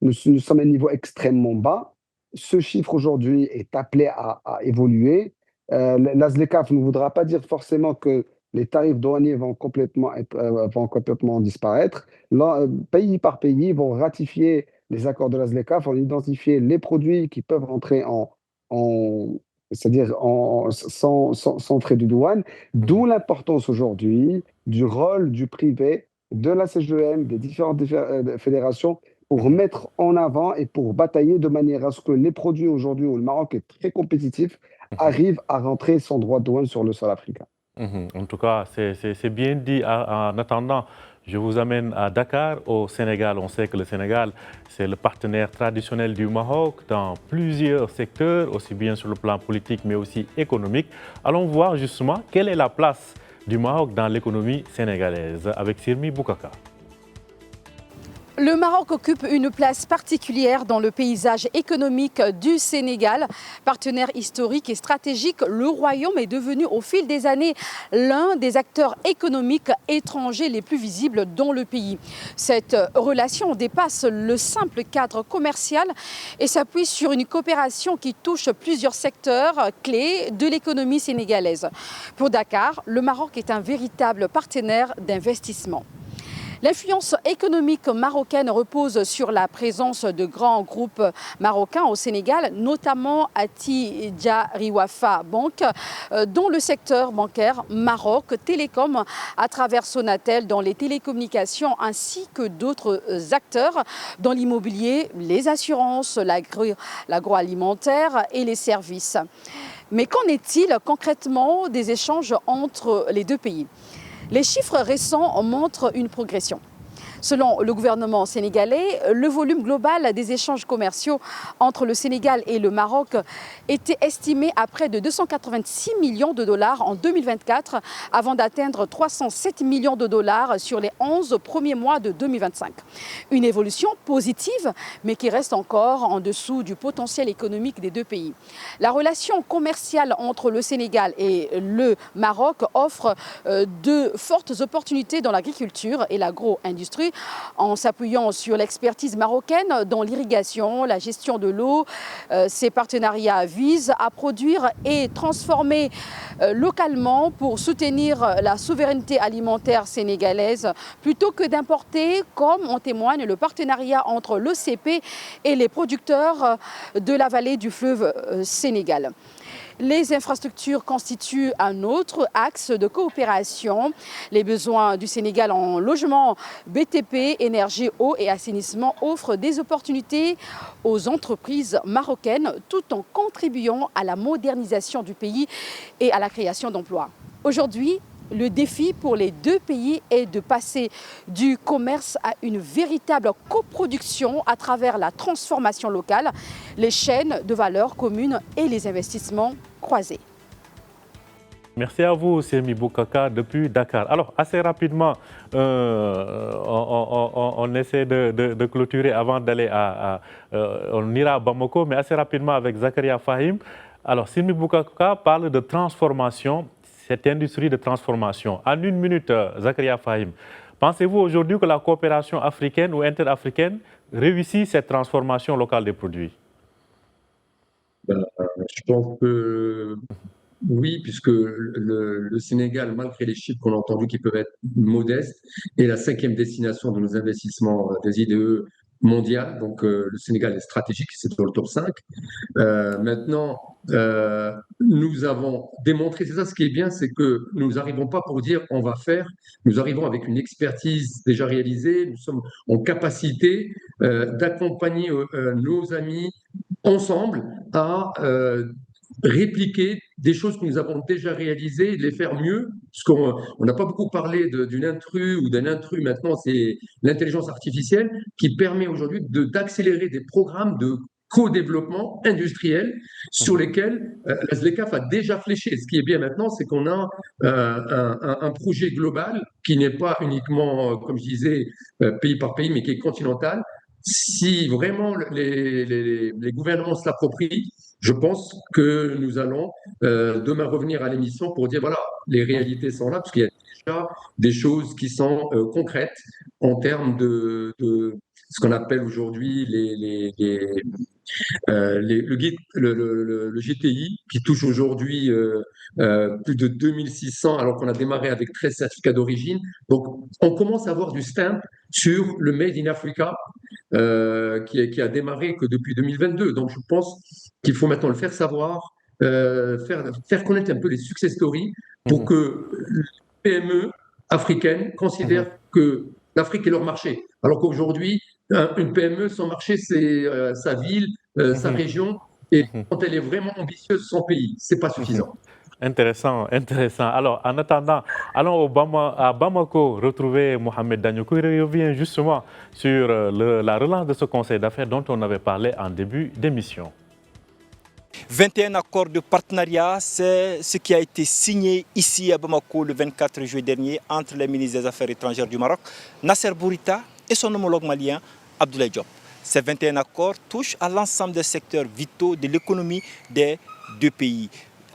nous sommes à un niveau extrêmement bas. Ce chiffre aujourd'hui est appelé à évoluer. La ZLECAf ne voudra pas dire forcément que les tarifs douaniers vont complètement disparaître. Là, pays par pays, vont ratifier les accords de la ZLECAf, vont identifier les produits qui peuvent rentrer c'est-à-dire sans frais de douane, d'où l'importance aujourd'hui du rôle du privé, de la CGM, des différentes fédérations pour mettre en avant et pour batailler de manière à ce que les produits aujourd'hui où le Maroc est très compétitif arrivent à rentrer sans droit de douane sur le sol africain. En tout cas, c'est bien dit. En attendant, je vous amène à Dakar, au Sénégal. On sait que le Sénégal, c'est le partenaire traditionnel du Maroc dans plusieurs secteurs, aussi bien sur le plan politique, mais aussi économique. Allons voir justement quelle est la place du Maroc dans l'économie sénégalaise avec Sirmi Boukaka. Le Maroc occupe une place particulière dans le paysage économique du Sénégal. Partenaire historique et stratégique, le Royaume est devenu au fil des années l'un des acteurs économiques étrangers les plus visibles dans le pays. Cette relation dépasse le simple cadre commercial et s'appuie sur une coopération qui touche plusieurs secteurs clés de l'économie sénégalaise. Pour Dakar, le Maroc est un véritable partenaire d'investissement. L'influence économique marocaine repose sur la présence de grands groupes marocains au Sénégal, notamment Attijari Wafa Bank, dont le secteur bancaire, Maroc Télécom, à travers Sonatel dans les télécommunications, ainsi que d'autres acteurs dans l'immobilier, les assurances, l'agroalimentaire et les services. Mais qu'en est-il concrètement des échanges entre les deux pays ? Les chiffres récents montrent une progression. Selon le gouvernement sénégalais, le volume global des échanges commerciaux entre le Sénégal et le Maroc était estimé à près de 286 millions de dollars en 2024 avant d'atteindre 307 millions de dollars sur les 11 premiers mois de 2025. Une évolution positive, mais qui reste encore en dessous du potentiel économique des deux pays. La relation commerciale entre le Sénégal et le Maroc offre de fortes opportunités dans l'agriculture et l'agro-industrie, en s'appuyant sur l'expertise marocaine dans l'irrigation, la gestion de l'eau. Ces partenariats visent à produire et transformer localement pour soutenir la souveraineté alimentaire sénégalaise plutôt que d'importer, comme en témoigne le partenariat entre l'OCP et les producteurs de la vallée du fleuve Sénégal. Les infrastructures constituent un autre axe de coopération. Les besoins du Sénégal en logement, BTP, énergie, eau et assainissement offrent des opportunités aux entreprises marocaines tout en contribuant à la modernisation du pays et à la création d'emplois. Aujourd'hui, le défi pour les deux pays est de passer du commerce à une véritable coproduction à travers la transformation locale, les chaînes de valeur communes et les investissements croisés. Merci à vous, Semi Boukaka, depuis Dakar. Alors, assez rapidement, on essaie de clôturer avant d'aller on ira à Bamako, mais assez rapidement avec Zakaria Fahim. Alors, Semi Boukaka parle de transformation, cette industrie de transformation. En une minute, Zakaria Fahim, pensez-vous aujourd'hui que la coopération africaine ou interafricaine réussit cette transformation locale des produits? Je pense que oui, puisque le Sénégal, malgré les chiffres qu'on a entendus qui peuvent être modestes, est la 5e destination de nos investissements des IDE mondiales. Donc le Sénégal est stratégique, c'est dans le top 5. Maintenant, nous avons démontré, c'est ça ce qui est bien, c'est que nous n'arrivons pas pour dire on va faire, nous arrivons avec une expertise déjà réalisée, nous sommes en capacité d'accompagner nos amis ensemble à répliquer des choses que nous avons déjà réalisées et de les faire mieux. Parce qu'on n'a pas beaucoup parlé d'une intrus ou d'un intrus, maintenant c'est l'intelligence artificielle qui permet aujourd'hui d'accélérer des programmes de co-développement industriel sur lesquels la ZLECAf a déjà fléché. Ce qui est bien maintenant, c'est qu'on a un projet global qui n'est pas uniquement, comme je disais, pays par pays, mais qui est continental. Si vraiment les gouvernements se l'approprient, je pense que nous allons demain revenir à l'émission pour dire voilà, les réalités sont là, parce qu'il y a déjà des choses qui sont concrètes en termes de ce qu'on appelle aujourd'hui le GTI, qui touche aujourd'hui plus de 2600, alors qu'on a démarré avec 13 certificats d'origine. Donc, on commence à avoir du stamp sur le Made in Africa, qui a démarré que depuis 2022. Donc, je pense qu'il faut maintenant le faire savoir, faire connaître un peu les success stories pour que les PME africaines considèrent que l'Afrique est leur marché. Alors qu'aujourd'hui, une PME, son marché, c'est sa ville, sa région, et quand elle est vraiment ambitieuse, son pays. Ce n'est pas suffisant. Intéressant, intéressant. Alors, en attendant, allons à Bamako retrouver Mohamed Dagnokou. Il revient justement sur la relance de ce conseil d'affaires dont on avait parlé en début d'émission. 21 accords de partenariat, c'est ce qui a été signé ici à Bamako le 24 juillet dernier entre les ministres des Affaires étrangères du Maroc, Nasser Bourita, et son homologue malien, Abdoulaye Diop. Ces 21 accords touchent à l'ensemble des secteurs vitaux de l'économie des deux pays.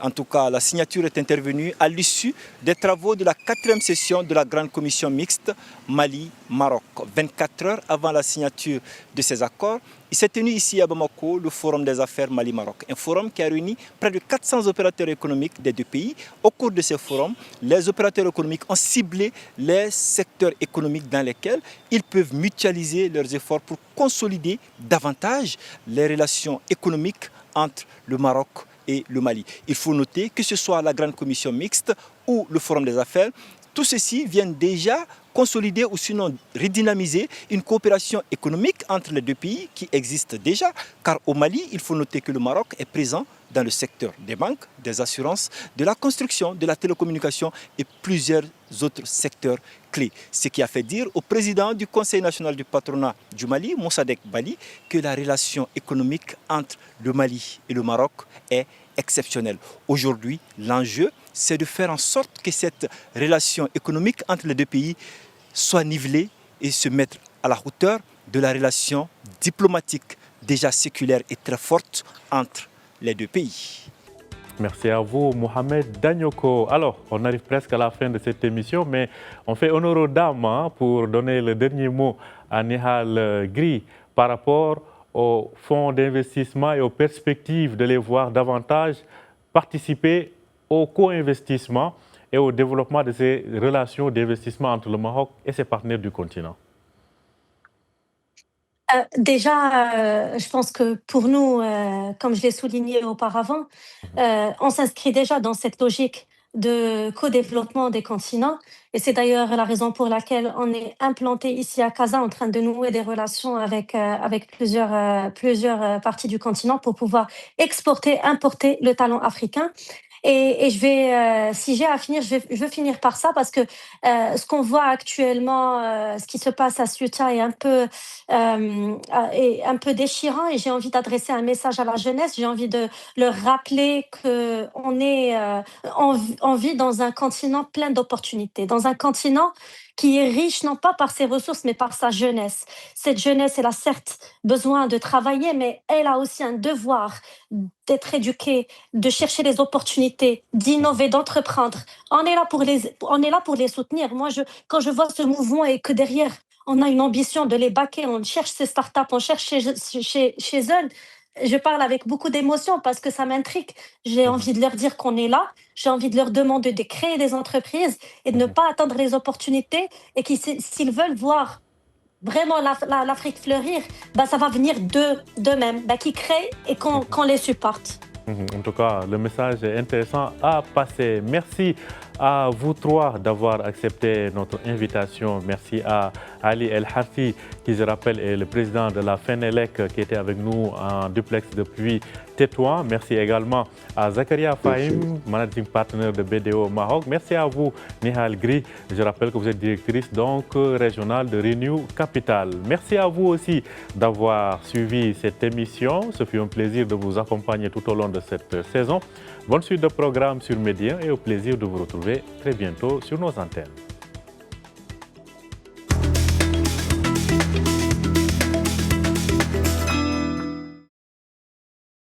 En tout cas, la signature est intervenue à l'issue des travaux de la 4e session de la Grande Commission mixte Mali-Maroc. 24 heures avant la signature de ces accords, il s'est tenu ici à Bamako le Forum des affaires Mali-Maroc. Un forum qui a réuni près de 400 opérateurs économiques des deux pays. Au cours de ce forum, les opérateurs économiques ont ciblé les secteurs économiques dans lesquels ils peuvent mutualiser leurs efforts pour consolider davantage les relations économiques entre le Maroc et le Mali. Il faut noter que ce soit la Grande Commission mixte ou le Forum des affaires, tout ceci vient déjà consolider ou sinon redynamiser une coopération économique entre les deux pays qui existe déjà. Car au Mali, il faut noter que le Maroc est présent dans le secteur des banques, des assurances, de la construction, de la télécommunication et plusieurs autres secteurs clés. Ce qui a fait dire au président du Conseil national du patronat du Mali, Moussadek Bali, que la relation économique entre le Mali et le Maroc est exceptionnelle. Aujourd'hui, l'enjeu, c'est de faire en sorte que cette relation économique entre les deux pays soit nivelée et se mettre à la hauteur de la relation diplomatique déjà séculaire et très forte entre les deux pays. Merci à vous, Mohamed Dagnokou. Alors, on arrive presque à la fin de cette émission, mais on fait honneur aux dames pour donner le dernier mot à Nihal Gri par rapport aux fonds d'investissement et aux perspectives de les voir davantage participer au co-investissement et au développement de ces relations d'investissement entre le Maroc et ses partenaires du continent. Déjà, je pense que pour nous, comme je l'ai souligné auparavant, on s'inscrit déjà dans cette logique de co-développement des continents. Et c'est d'ailleurs la raison pour laquelle on est implanté ici à Casa en train de nouer des relations avec plusieurs parties du continent pour pouvoir exporter, importer le talent africain. Et je vais, si j'ai à finir, je veux finir par ça parce que ce qu'on voit actuellement, ce qui se passe à Ceuta est un peu déchirant et j'ai envie d'adresser un message à la jeunesse. J'ai envie de leur rappeler on vit dans un continent plein d'opportunités, dans un continent qui est riche non pas par ses ressources mais par sa jeunesse. Cette jeunesse, elle a certes besoin de travailler, mais elle a aussi un devoir d'être éduquée, de chercher les opportunités, d'innover, d'entreprendre. On est là pour les soutenir. Moi, quand je vois ce mouvement et que derrière, on a une ambition de les baquer, on cherche ces startups, on cherche chez eux. Je parle avec beaucoup d'émotion parce que ça m'intrigue. J'ai envie de leur dire qu'on est là. J'ai envie de leur demander de créer des entreprises et de ne pas attendre les opportunités et s'ils veulent voir vraiment l'Afrique fleurir, ça va venir d'eux-mêmes, qu'ils créent et qu'on les supporte. En tout cas, le message est intéressant à passer. Merci à vous trois d'avoir accepté notre invitation. Merci à Ali El Harfi, qui, je rappelle, est le président de la FENELEC, qui était avec nous en duplex depuis Tétouan. Merci également à Zakaria Fahim, managing partner de BDO Maroc. Merci à vous, Nihal Gri. Je rappelle que vous êtes directrice régionale de Renew Capital. Merci à vous aussi d'avoir suivi cette émission. Ce fut un plaisir de vous accompagner tout au long de cette saison. Bonne suite de programmes sur Média et au plaisir de vous retrouver très bientôt sur nos antennes.